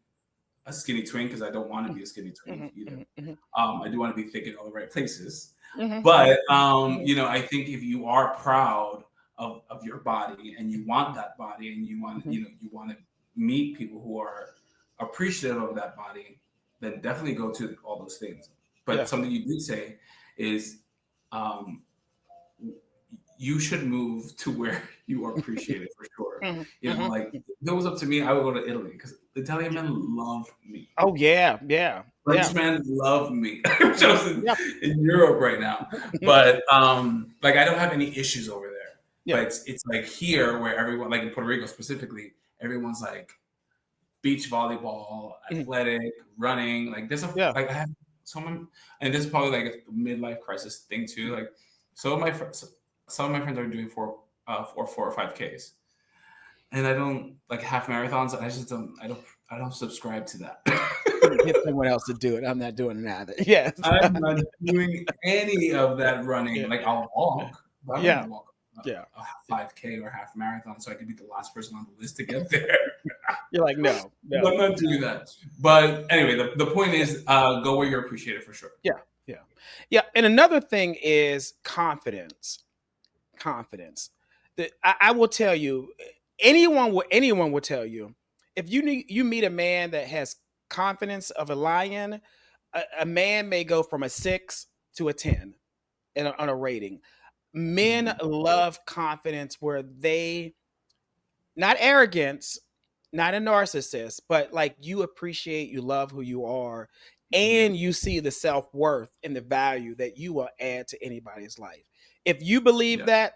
a skinny twink because I don't want to mhm, be a skinny twink mhm, either. mhm, mhm, I do want to be thick in all the right places, mhm, but mhm, I think if you are proud of your body and you want that body and mhm. you want to meet people who are appreciative of that body, then definitely go to all those things. But Yeah. something you did say is. Um, you should move to where you are appreciated for sure. Mhm, mhm. Like if it was up to me, I would go to Italy because Italian men love me. Oh yeah, yeah, yeah, French men love me. I'm just yeah, in Europe right now, but like I don't have any issues over there. But yeah. it's like here where everyone, like in Puerto Rico specifically, everyone's like beach volleyball, Mhm. athletic, running. Like Yeah. I have someone, and this is probably like a midlife crisis thing too. Like some of my friends, some of my friends are doing four or 5Ks, and I don't like half marathons. I don't subscribe to that. Get someone else to do it. I'm not doing it either. Yes. I'm not doing any of that running. Yeah. Like I'll walk, but I'm not Yeah. gonna walk Yeah. a 5K or half marathon so I can be the last person on the list to get there. You're like, no, I'm no. not doing that. But anyway, the point Yeah. is go where you're appreciated for sure. Yeah. Yeah. Yeah. And another thing is confidence. Confidence. I will tell you, anyone will tell you, if you meet a man that has confidence of a lion, a man may go from a 6 to a 10 on a rating. Men Mhm. love confidence where they not arrogance, not a narcissist, but like you appreciate, you love who you are, Mhm. and you see the self-worth and the value that you will add to anybody's life. If you believe Yeah, that,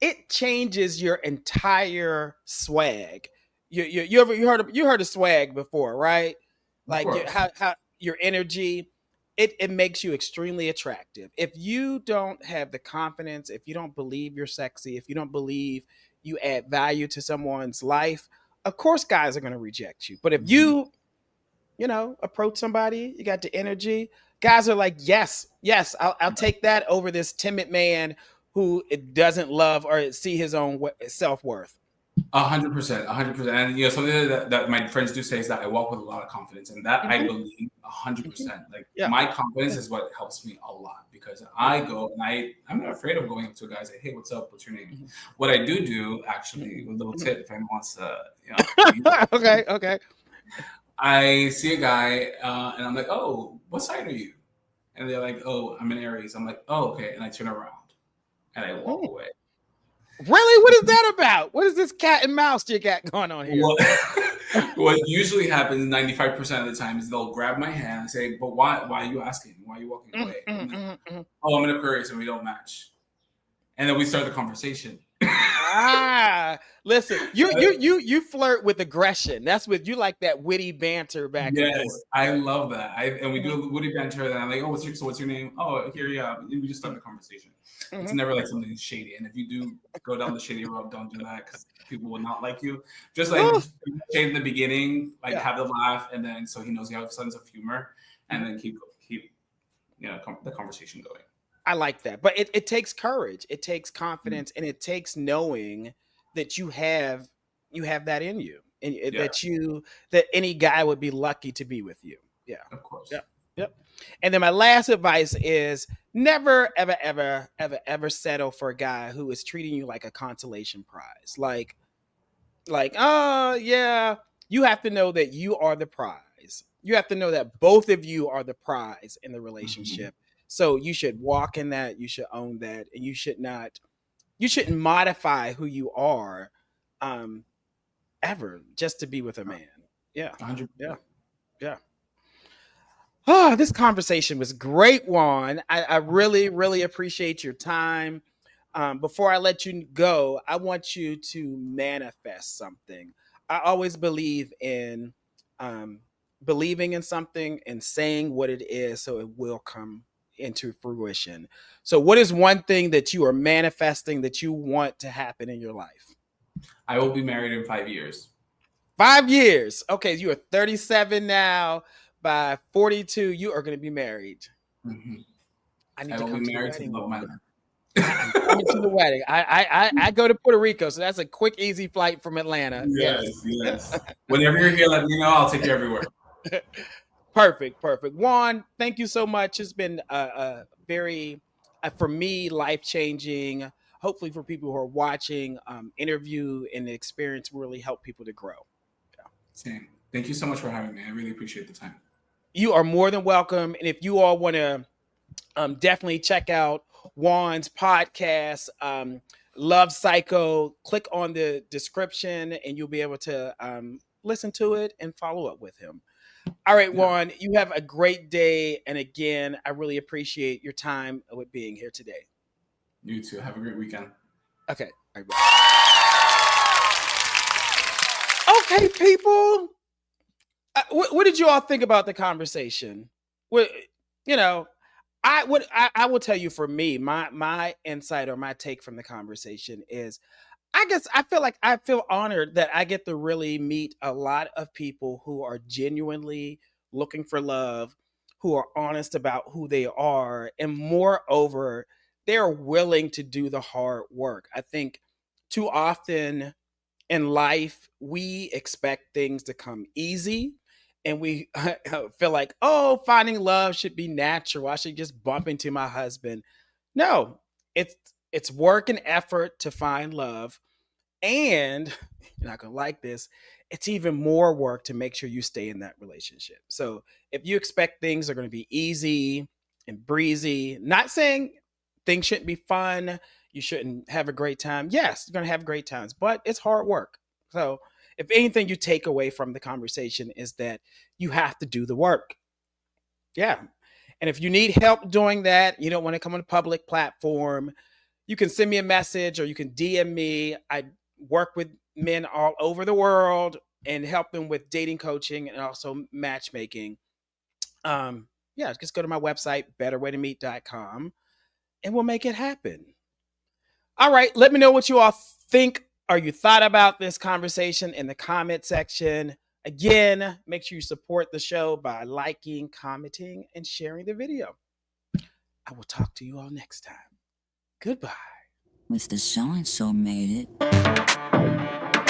it changes your entire swag. You heard of swag before, right? of Like course. how your energy, it makes you extremely attractive. If you don't have the confidence, if you don't believe you're sexy, if you don't believe you add value to someone's life, of course guys are going to reject you. But if Mhm. you approach somebody, you got the energy, guys are like, yes, yes, I'll take that over this timid man who it doesn't love or see his own self-worth. 100%, 100%. And something that my friends do say is that I walk with a lot of confidence, and that I Mhm, believe mhm. 100%. Like Yeah, my confidence yeah, is what helps me a lot because yeah. I go and I'm not afraid of going up to a guy and say, "Hey, what's up? What's your name?" Mhm, What I do actually, mhm, a little mhm. tip if anyone wants to, use it. Okay, okay. I see a guy and I'm like, "Oh, what sign are you?" And they're like, "Oh, I'm an Aries." I'm like, "Oh, okay," and I turn around and I walk Hmm. away. Really? What is that about? What is this cat and mouse you got going on here? What what usually happens 95% of the time is they'll grab my hand and say, "But why are you asking? Why are you walking Mm, away?" I'm mm, like, mm, mm. "Oh, I'm an Aquarius and we don't match." And then we start the conversation. Ah, listen, you flirt with aggression. That's what you like, that witty banter back and Yes, forth. I love that. And we do Mhm, a witty banter. Then I'm like, "Oh, what's your name?" "Oh, here, yeah." And we just start mhm, the conversation. It's mhm. never like something shady. And if you do go down the shady road, don't do that because people will not like you. Just like Oh, shade in the beginning, like yeah. have the laugh, and then so he knows you have a sense of humor, and Mhm. then keep the conversation going. I like that. But it takes courage. It takes Mm. confidence and it takes knowing that you have that in you. And Yeah, that any guy would be lucky to be with you. Yeah. of course. Yep. Yep. And then my last advice is never, ever, ever, ever, ever settle for a guy who is treating you like a consolation prize. Oh yeah, you have to know that you are the prize. You have to know that both of you are the prize in the Mhm. relationship. So you should walk in that, you should own that, and you shouldn't modify who you are um ever just to be with a man. Yeah. Yeah. 100%. Yeah. Oh, this conversation was great, Juan. I really, really appreciate your time. Before I let you go, I want you to manifest something. I always believe in um, believing in something and saying what it is so it will come into fruition. So, what is one thing that you are manifesting that you want to happen in your life? I will be married in 5 years. 5 years. Okay, you are 37 now. By 42, you are going to be married. Mhm. I need I to will be come to the married to the wedding, love of my Juan. life. I'm coming to the wedding. I go to Puerto Rico, so that's a quick, easy flight from Atlanta. Yes, Yes. yes. Whenever you're here, let me know. I'll take you everywhere. Perfect, perfect. Juan, thank you so much. It's been a very, for me, life changing. Hopefully, for people who are watching, interview and the experience will really help people to grow. Yeah. Same. Thank you so much for having me. I really appreciate the time. You are more than welcome. And if you all want to definitely check out Juan's podcast, Love Psycho. Click on the description and you'll be able to listen to it and follow up with him. All right, Yeah. Juan, you have a great day. And again, I really appreciate your time with being here today. You too. Have a great weekend. Okay. All right, okay, people. What did you all think about the conversation? What, you know, I will tell you for me, my insight or my take from the conversation is I guess I feel honored that I get to really meet a lot of people who are genuinely looking for love, who are honest about who they are, and moreover, they're willing to do the hard work. I think too often in life, we expect things to come easy. And we feel like, oh, finding love should be natural. I should just bump into my husband. No, it's it's work and effort to find love. And you're not gonna like this, it's even more work to make sure you stay in that relationship. So if you expect things are gonna be easy and breezy, not saying things shouldn't be fun, you shouldn't have a great time. Yes, you're gonna have great times, but it's hard work. So if anything you take away from the conversation is that you have to do the work. Yeah. And if you need help doing that, you don't want to come on a public platform, you can send me a message or you can DM me. I work with men all over the world and help them with dating coaching and also matchmaking. Yeah, just go to my website, betterwaytomeet.com, and we'll make it happen. All right, let me know what you all think or you thought about this conversation in the comment section. Again, make sure you support the show by liking, commenting, and sharing the video. I will talk to you all next time. Goodbye. Mr. So-and-so made it.